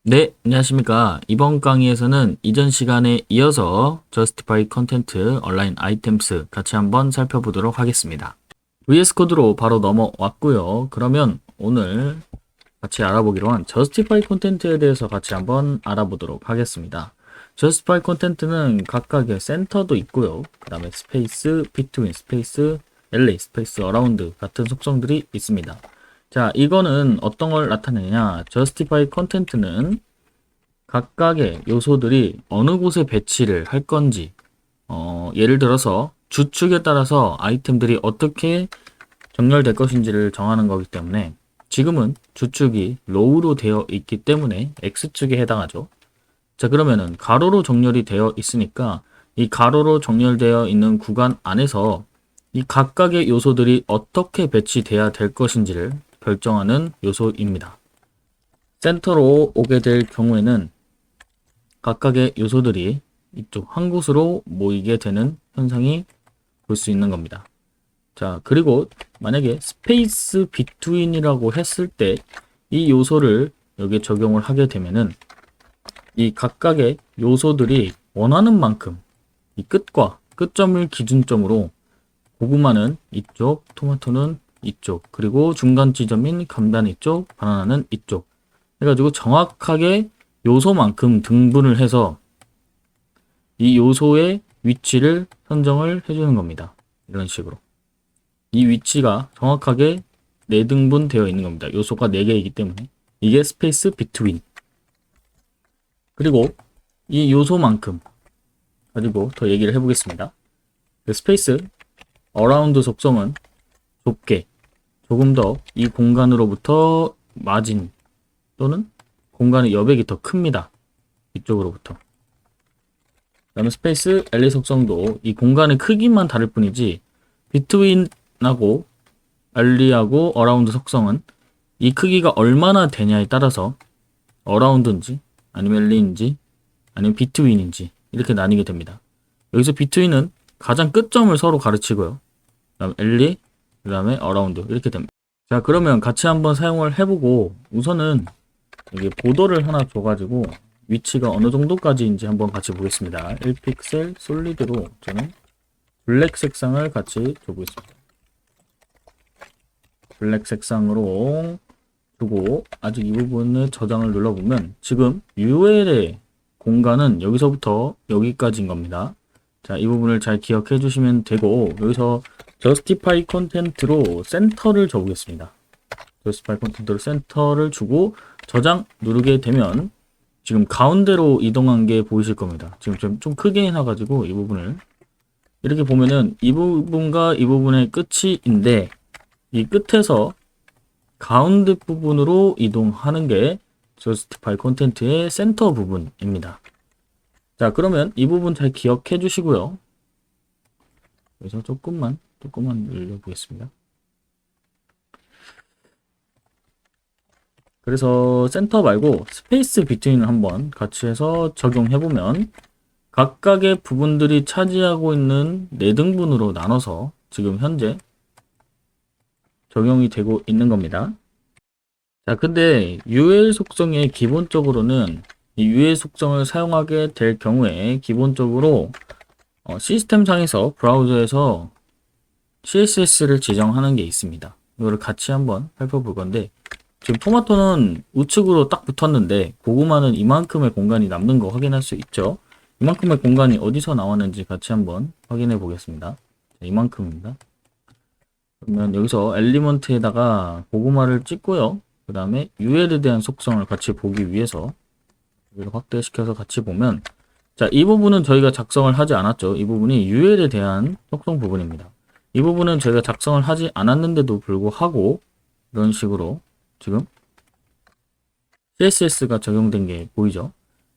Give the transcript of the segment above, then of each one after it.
네, 안녕하십니까. 이번 강의에서는 이전 시간에 이어서 Justify Content Align Items 같이 한번 살펴보도록 하겠습니다. VS 코드로 바로 넘어왔고요. 그러면 오늘 같이 알아보기로 한 Justify Content에 대해서 같이 한번 알아보도록 하겠습니다. Justify Content는 각각의 센터도 있고요. 그 다음에 스페이스, Between, 스페이스, LA, 스페이스, Around 같은 속성들이 있습니다. 자, 이거는 어떤 걸 나타내냐? Justify Content는 각각의 요소들이 어느 곳에 배치를 할 건지, 예를 들어서 주축에 따라서 아이템들이 어떻게 정렬될 것인지를 정하는 거기 때문에 지금은 주축이 low로 되어 있기 때문에 X축에 해당하죠. 자, 그러면은 가로로 정렬이 되어 있으니까 이 가로로 정렬되어 있는 구간 안에서 이 각각의 요소들이 어떻게 배치돼야 될 것인지를 결정하는 요소입니다. 센터로 오게 될 경우에는 각각의 요소들이 이쪽 한 곳으로 모이게 되는 현상이 볼 수 있는 겁니다. 자, 그리고 만약에 스페이스 비트윈이라고 했을 때 이 요소를 여기에 적용을 하게 되면은 이 각각의 요소들이 원하는 만큼 이 끝과 끝점을 기준점으로 고구마는 이쪽, 토마토는 이쪽, 그리고 중간 지점인 감단 이쪽, 바나나는 이쪽 해가지고 정확하게 요소만큼 등분을 해서 이 요소의 위치를 선정을 해주는 겁니다. 이런 식으로. 이 위치가 정확하게 4등분 되어 있는 겁니다. 요소가 4개이기 때문에. 이게 스페이스 비트윈. 그리고 이 요소만큼 가지고 더 얘기를 해보겠습니다. 그 스페이스 어라운드 속성은 좁게 조금 더 이 공간으로부터 마진 또는 공간의 여백이 더 큽니다. 이쪽으로부터. 그 다음에 스페이스 엘리 속성도 이 공간의 크기만 다를 뿐이지 비트윈하고 엘리하고 어라운드 속성은 이 크기가 얼마나 되냐에 따라서 어라운드인지 아니면 엘리인지 아니면 비트윈인지 이렇게 나뉘게 됩니다. 여기서 비트윈은 가장 끝점을 서로 가르치고요. 그 다음에 엘리, 그 다음에 어라운드 이렇게 됩니다. 자, 그러면 같이 한번 사용을 해보고 우선은 여기 보더를 하나 줘가지고 위치가 어느 정도까지인지 한번 같이 보겠습니다. 1픽셀 솔리드로 저는 블랙 색상을 같이 줘보겠습니다. 블랙 색상으로 두고 아직 이 부분을 저장을 눌러보면 지금 UL의 공간은 여기서부터 여기까지인 겁니다. 자, 이 부분을 잘 기억해 주시면 되고 여기서 Justify Content로 센터를 줘보겠습니다. Justify Content로 센터를 주고 저장 누르게 되면 지금 가운데로 이동한 게 보이실 겁니다. 지금 좀 크게 해놔가지고 이 부분을 이렇게 보면은 이 부분과 이 부분의 끝이인데 이 끝에서 가운데 부분으로 이동하는 게 Justify Content의 센터 부분입니다. 자, 그러면 이 부분 잘 기억해 주시고요. 그래서 조금만 늘려보겠습니다. 그래서 센터 말고 스페이스 비트윈을 한번 같이 해서 적용해보면 각각의 부분들이 차지하고 있는 4등분으로 나눠서 지금 현재 적용이 되고 있는 겁니다. 자, 근데 UL 속성에 기본적으로는 이 UL 속성을 사용하게 될 경우에 기본적으로 시스템 상에서 브라우저에서 CSS를 지정하는 게 있습니다. 이거를 같이 한번 살펴볼 건데 지금 토마토는 우측으로 딱 붙었는데 고구마는 이만큼의 공간이 남는 거 확인할 수 있죠. 이만큼의 공간이 어디서 나왔는지 같이 한번 확인해 보겠습니다. 자, 이만큼입니다. 그러면 여기서 엘리먼트에다가 고구마를 찍고요. 그 다음에 UL에 대한 속성을 같이 보기 위해서 여기를 확대시켜서 같이 보면 자, 이 부분은 저희가 작성을 하지 않았죠. 이 부분이 UL에 대한 속성 부분입니다. 이 부분은 저희가 작성을 하지 않았는데도 불구하고 이런 식으로 지금 CSS가 적용된 게 보이죠?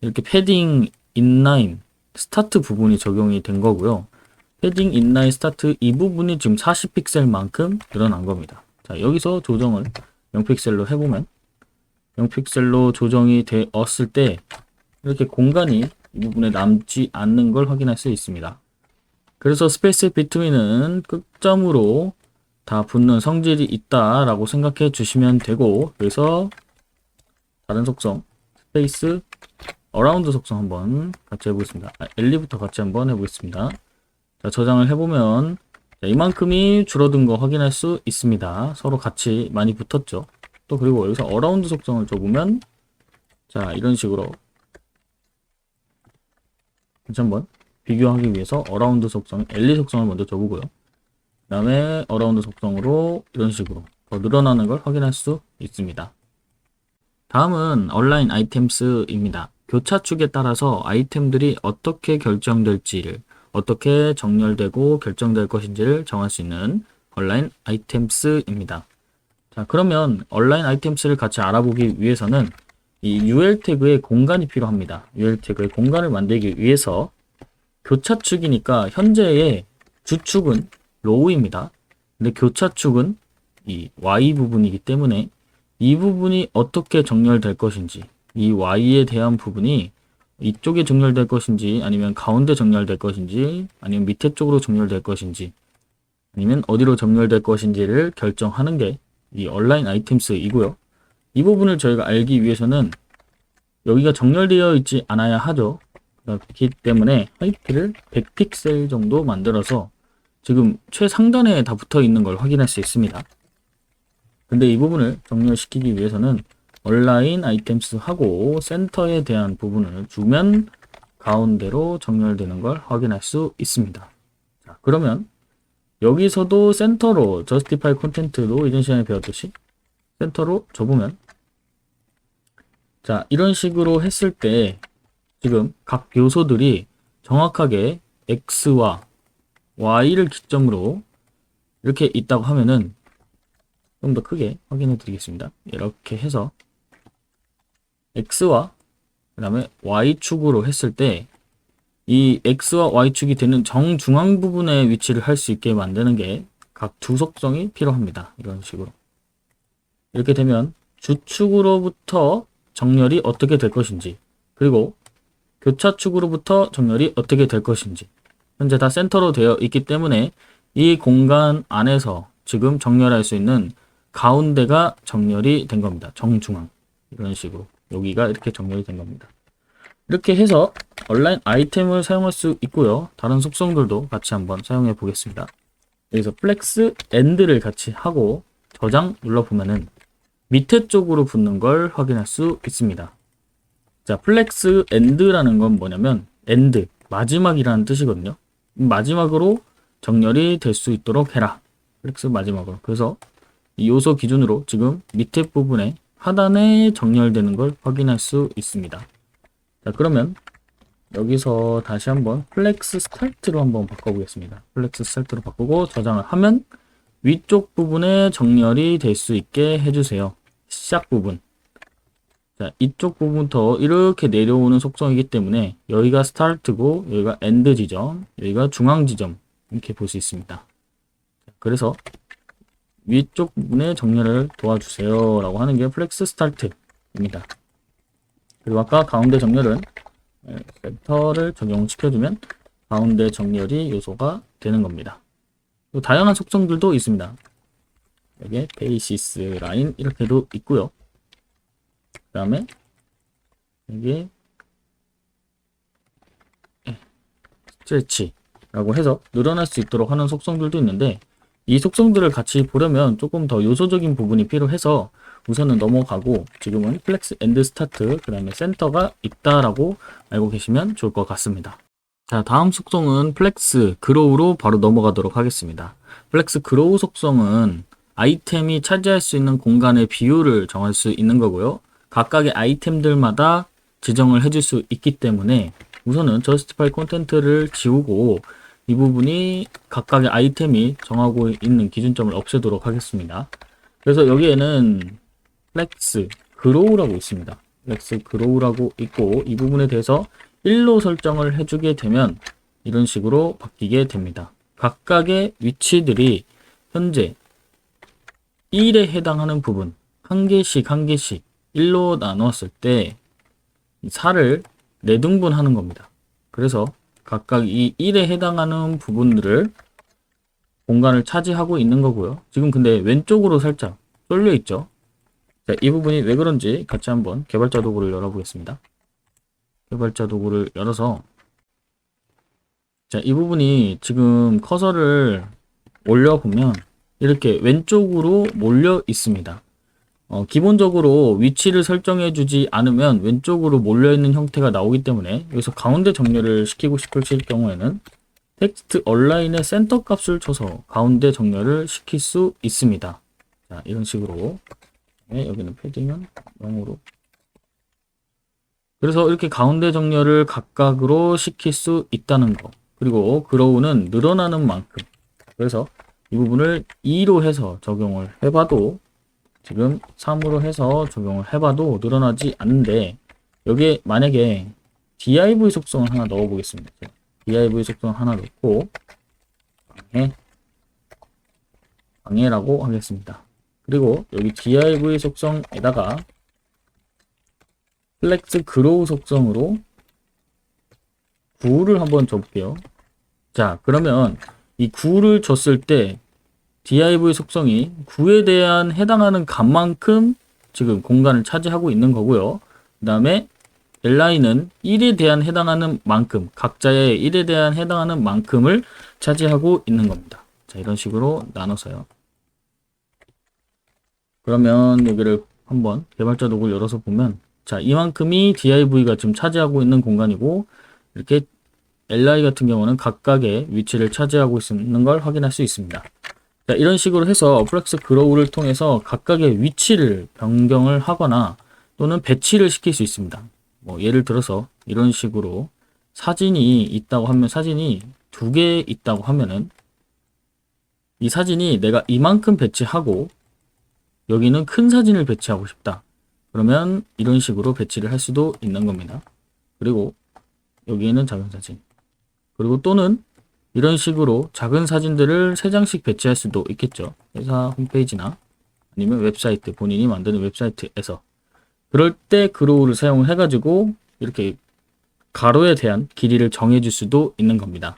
이렇게 패딩 인라인 스타트 부분이 적용이 된 거고요. 패딩 인라인 스타트 이 부분이 지금 40픽셀만큼 늘어난 겁니다. 자, 여기서 조정을 0픽셀로 해보면 0픽셀로 조정이 되었을 때 이렇게 공간이 이 부분에 남지 않는 걸 확인할 수 있습니다. 그래서 스페이스 비트윈은 끝점으로 다 붙는 성질이 있다라고 생각해 주시면 되고 그래서 다른 속성 스페이스 어라운드 속성 한번 같이 해보겠습니다. 엘리부터 같이 한번 해보겠습니다. 자, 저장을 해보면 자, 이만큼이 줄어든 거 확인할 수 있습니다. 서로 같이 많이 붙었죠. 또 그리고 여기서 어라운드 속성을 줘보면 자, 이런 식으로 다시 한번 비교하기 위해서 어라운드 속성, 엘리 속성을 먼저 줘보고요. 그 다음에 어라운드 속성으로 이런 식으로 더 늘어나는 걸 확인할 수 있습니다. 다음은 온라인 아이템스입니다. 교차 축에 따라서 아이템들이 어떻게 결정될지를, 어떻게 정렬되고 결정될 것인지를 정할 수 있는 온라인 아이템스입니다. 자, 그러면 온라인 아이템스를 같이 알아보기 위해서는 이 UL 태그의 공간이 필요합니다. UL 태그의 공간을 만들기 위해서 교차 축이니까 현재의 주축은 로우입니다. 근데 교차 축은 이 Y 부분이기 때문에 이 부분이 어떻게 정렬될 것인지, 이 Y에 대한 부분이 이쪽에 정렬될 것인지, 아니면 가운데 정렬될 것인지, 아니면 밑에 쪽으로 정렬될 것인지, 아니면 어디로 정렬될 것인지를 결정하는 게 이 온라인 아이템스이고요. 이 부분을 저희가 알기 위해서는 여기가 정렬되어 있지 않아야 하죠. 그렇기 때문에 하이트를 100픽셀 정도 만들어서 지금 최상단에 다 붙어 있는 걸 확인할 수 있습니다. 근데 이 부분을 정렬시키기 위해서는 온라인 아이템스 하고 센터에 대한 부분을 주면 가운데로 정렬되는 걸 확인할 수 있습니다. 자, 그러면 여기서도 센터로 justify content도 이전 시간에 배웠듯이 센터로 줘보면 자, 이런 식으로 했을 때 지금 각 요소들이 정확하게 X와 Y를 기점으로 이렇게 있다고 하면은 좀 더 크게 확인해 드리겠습니다. 이렇게 해서 X와 그 다음에 Y축으로 했을 때 이 X와 Y축이 되는 정중앙 부분에 위치를 할 수 있게 만드는 게 각 두 속성이 필요합니다. 이런 식으로. 이렇게 되면 주축으로부터 정렬이 어떻게 될 것인지, 그리고 교차축으로부터 정렬이 어떻게 될 것인지, 현재 다 센터로 되어 있기 때문에 이 공간 안에서 지금 정렬할 수 있는 가운데가 정렬이 된 겁니다. 정중앙. 이런 식으로. 여기가 이렇게 정렬이 된 겁니다. 이렇게 해서 온라인 아이템을 사용할 수 있고요. 다른 속성들도 같이 한번 사용해 보겠습니다. 여기서 플렉스 엔드를 같이 하고 저장 눌러보면은 밑에 쪽으로 붙는 걸 확인할 수 있습니다. 자, 플렉스 엔드라는 건 뭐냐면 엔드, 마지막이라는 뜻이거든요. 마지막으로 정렬이 될 수 있도록 해라. 플렉스 마지막으로. 그래서 이 요소 기준으로 지금 밑에 부분에 하단에 정렬되는 걸 확인할 수 있습니다. 자, 그러면 여기서 다시 한번 플렉스 스타트로 한번 바꿔보겠습니다. 플렉스 스타트로 바꾸고 저장을 하면 위쪽 부분에 정렬이 될 수 있게 해주세요. 시작 부분. 자, 이쪽 부분부터 이렇게 내려오는 속성이기 때문에 여기가 스타트고 여기가 엔드 지점, 여기가 중앙 지점 이렇게 볼 수 있습니다. 그래서 위쪽 부분에 정렬을 도와주세요 라고 하는 게 플렉스 스타트입니다. 그리고 아까 가운데 정렬은 센터를 적용시켜주면 가운데 정렬이 요소가 되는 겁니다. 또 다양한 속성들도 있습니다. 여기에 베이시스 라인 이렇게도 있고요. 그 다음에 여기에 스트레치라고 해서 늘어날 수 있도록 하는 속성들도 있는데 이 속성들을 같이 보려면 조금 더 요소적인 부분이 필요해서 우선은 넘어가고 지금은 플렉스 엔드 스타트 그 다음에 센터가 있다라고 알고 계시면 좋을 것 같습니다. 자, 다음 속성은 플렉스 그로우로 바로 넘어가도록 하겠습니다. 플렉스 그로우 속성은 아이템이 차지할 수 있는 공간의 비율을 정할 수 있는 거고요. 각각의 아이템들마다 지정을 해줄 수 있기 때문에 우선은 justify content를 지우고 이 부분이 각각의 아이템이 정하고 있는 기준점을 없애도록 하겠습니다. 그래서 여기에는 플렉스 그로우라고 있습니다. 플렉스 그로우라고 있고 이 부분에 대해서 1로 설정을 해주게 되면 이런 식으로 바뀌게 됩니다. 각각의 위치들이 현재 1에 해당하는 부분 한 개씩 한 개씩 1로 나누었을 때 4를 4등분 하는 겁니다. 그래서 각각 이 1에 해당하는 부분들을 공간을 차지하고 있는 거고요. 지금 근데 왼쪽으로 살짝 쏠려 있죠. 자, 이 부분이 왜 그런지 같이 한번 개발자 도구를 열어보겠습니다. 개발자 도구를 열어서 자, 이 부분이 지금 커서를 올려보면 이렇게 왼쪽으로 몰려 있습니다. 기본적으로 위치를 설정해 주지 않으면 왼쪽으로 몰려 있는 형태가 나오기 때문에 여기서 가운데 정렬을 시키고 싶으실 경우에는 텍스트 얼라인의 센터 값을 줘서 가운데 정렬을 시킬 수 있습니다. 자, 이런 식으로 여기는 패딩은 0으로 그래서 이렇게 가운데 정렬을 각각으로 시킬 수 있다는 거. 그리고 그로우는 늘어나는 만큼 그래서 이 부분을 2로 해서 적용을 해봐도 지금 3으로 해서 적용을 해봐도 늘어나지 않는데 여기에 만약에 div 속성을 하나 넣어 보겠습니다. div 속성 하나 넣고 방해라고 하겠습니다. 그리고 여기 div 속성에다가 플렉스 그로우 속성으로 9를 한번 줘볼게요. 자, 그러면 이 9를 줬을 때 div 속성이 9에 대한 해당하는 값만큼 지금 공간을 차지하고 있는 거고요. 그 다음에 li는 1에 대한 해당하는 만큼, 각자의 1에 대한 해당하는 만큼을 차지하고 있는 겁니다. 자, 이런 식으로 나눠서요. 그러면 여기를 한번 개발자 도구를 열어서 보면 자, 이만큼이 div가 지금 차지하고 있는 공간이고 이렇게 li 같은 경우는 각각의 위치를 차지하고 있는 걸 확인할 수 있습니다. 자, 이런 식으로 해서 플렉스 그로우를 통해서 각각의 위치를 변경을 하거나 또는 배치를 시킬 수 있습니다. 뭐 예를 들어서 이런 식으로 사진이 있다고 하면 사진이 2개 있다고 하면은 이 사진이 내가 이만큼 배치하고 여기는 큰 사진을 배치하고 싶다. 그러면 이런 식으로 배치를 할 수도 있는 겁니다. 그리고 여기에는 작은 사진. 그리고 또는 이런 식으로 작은 사진들을 3장씩 배치할 수도 있겠죠. 회사 홈페이지나 아니면 웹사이트, 본인이 만드는 웹사이트에서. 그럴 때 그로우를 사용을 해가지고 이렇게 가로에 대한 길이를 정해줄 수도 있는 겁니다.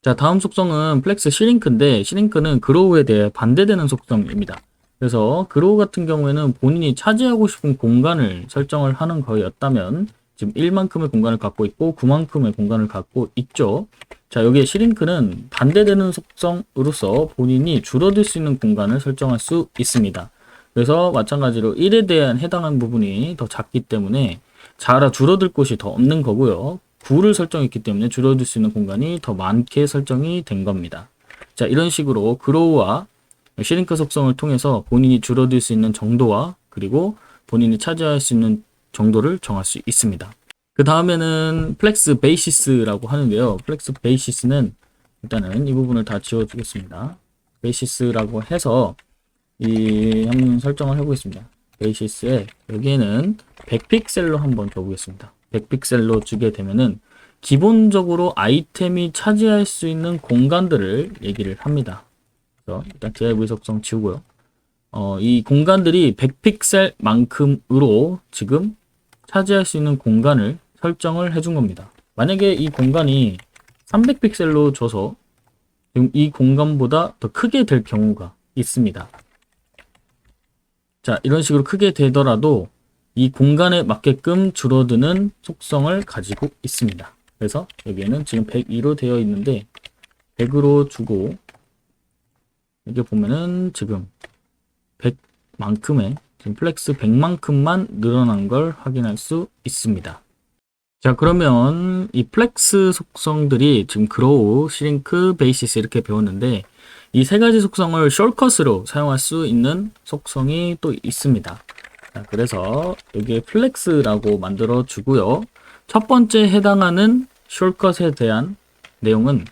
자, 다음 속성은 플렉스 시링크인데 시링크는 그로우에 대해 반대되는 속성입니다. 그래서 그로우 같은 경우에는 본인이 차지하고 싶은 공간을 설정을 하는 거였다면 지금 1만큼의 공간을 갖고 있고 9만큼의 공간을 갖고 있죠. 자, 여기에 시링크는 반대되는 속성으로서 본인이 줄어들 수 있는 공간을 설정할 수 있습니다. 그래서 마찬가지로 1에 대한 해당한 부분이 더 작기 때문에 줄어들 곳이 더 없는 거고요. 9를 설정했기 때문에 줄어들 수 있는 공간이 더 많게 설정이 된 겁니다. 자, 이런 식으로 그로우와 시링크 속성을 통해서 본인이 줄어들 수 있는 정도와 그리고 본인이 차지할 수 있는 정도를 정할 수 있습니다. 그 다음에는 플렉스 베이시스라고 하는데요. 플렉스 베이시스는 일단은 이 부분을 다 지워주겠습니다. 베이시스라고 해서 한번 설정을 해보겠습니다. 베이시스에 여기에는 100픽셀로 한번 줘보겠습니다. 100픽셀로 주게 되면은 기본적으로 아이템이 차지할 수 있는 공간들을 얘기를 합니다. 그래서 일단 div 속성 지우고요. 이 공간들이 100픽셀만큼으로 지금 차지할 수 있는 공간을 설정을 해준 겁니다. 만약에 이 공간이 300픽셀로 줘서 지금 이 공간보다 더 크게 될 경우가 있습니다. 자, 이런 식으로 크게 되더라도 이 공간에 맞게끔 줄어드는 속성을 가지고 있습니다. 그래서 여기에는 지금 102로 되어 있는데 100으로 주고 여기 보면은 지금 100만큼의 지금 플렉스 100만큼만 늘어난 걸 확인할 수 있습니다. 자, 그러면 이 플렉스 속성들이 지금 그로우, 시링크, 베이시스 이렇게 배웠는데 이 세 가지 속성을 숏컷으로 사용할 수 있는 속성이 또 있습니다. 자, 그래서 여기에 플렉스라고 만들어 주고요. 첫 번째 해당하는 숏컷에 대한 내용은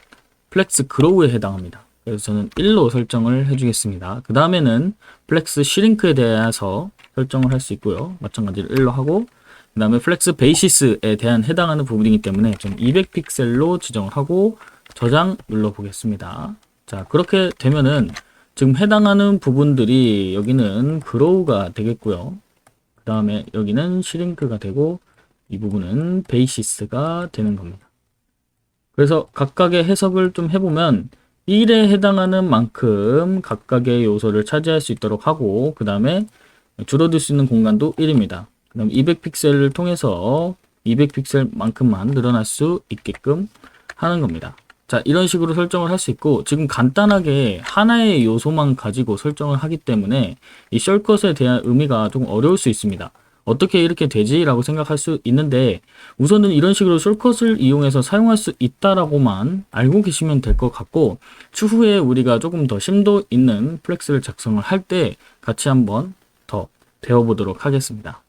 플렉스 그로우에 해당합니다. 그래서 저는 1로 설정을 해주겠습니다. 그 다음에는 플렉스 시링크에 대해서 설정을 할 수 있고요. 마찬가지로 1로 하고 그 다음에 플렉스 베이시스에 대한 해당하는 부분이기 때문에 좀 200픽셀로 지정을 하고 저장 눌러 보겠습니다. 자, 그렇게 되면은 지금 해당하는 부분들이 여기는 그로우가 되겠고요. 그 다음에 여기는 시링크가 되고 이 부분은 베이시스가 되는 겁니다. 그래서 각각의 해석을 좀 해보면 1에 해당하는 만큼 각각의 요소를 차지할 수 있도록 하고 그 다음에 줄어들 수 있는 공간도 1입니다. 그럼 200픽셀을 통해서 200픽셀만큼만 늘어날 수 있게끔 하는 겁니다. 자, 이런 식으로 설정을 할 수 있고, 지금 간단하게 하나의 요소만 가지고 설정을 하기 때문에 이 셜컷에 대한 의미가 조금 어려울 수 있습니다. 어떻게 이렇게 되지? 라고 생각할 수 있는데, 우선은 이런 식으로 셜컷을 이용해서 사용할 수 있다라고만 알고 계시면 될 것 같고, 추후에 우리가 조금 더 심도 있는 플렉스를 작성을 할 때 같이 한번 더 배워보도록 하겠습니다.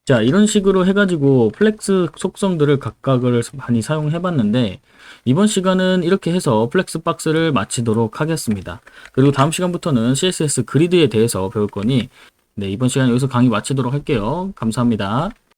자, 이런 식으로 해가지고 플렉스 속성들을 각각을 많이 사용해 봤는데, 이번 시간은 이렇게 해서 플렉스 박스를 마치도록 하겠습니다. 그리고 다음 시간부터는 CSS 그리드에 대해서 배울 거니, 네, 이번 시간 여기서 강의 마치도록 할게요. 감사합니다.